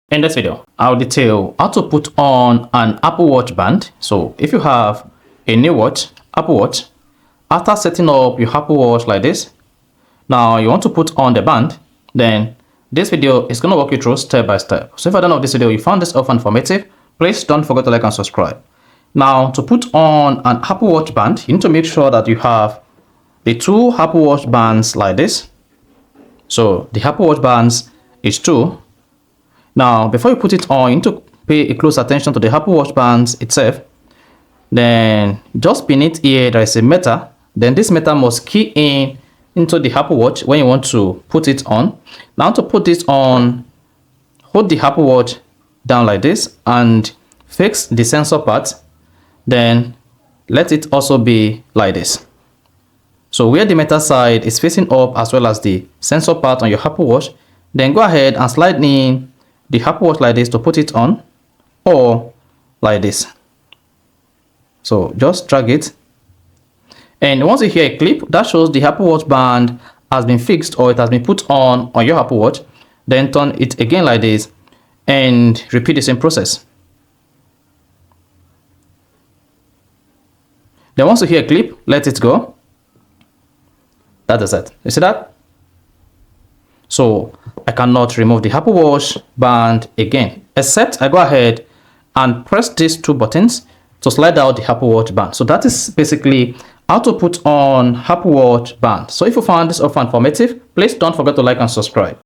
In this video, I'll detail how to put on an Apple Watch band. So if you have a new watch, Apple Watch, after setting up your Apple Watch like this, now you want to put on the band, then this video is going to walk you through step by step. So if at the end of this video you found this often informative, please don't forget to like and subscribe. Now to put on an Apple Watch band, you need to make sure that you have the two Apple Watch bands like this. So the Apple Watch bands is two. Now, before you put it on, you need to pay a close attention to the Apple Watch bands itself. Then, just beneath here, there is a meter. Then this meter must key in into the Apple Watch when you want to put it on. Now, to put this on, hold the Apple Watch down like this and fix the sensor part. Then, let it also be like this. So, where the meter side is facing up as well as the sensor part on your Apple Watch, then go ahead and slide in the Apple Watch like this to put it on, or like this. So just drag it, and once you hear a clip that shows the Apple Watch band has been fixed or it has been put on your Apple Watch, then turn it again like this and repeat the same process. Then once you hear a clip, let it go. That is it. You see that? So I cannot remove the Apple Watch band again, except I go ahead and press these two buttons to slide out the Apple Watch band. So that is basically how to put on Apple Watch band. So if you found this offer informative, please don't forget to like and subscribe.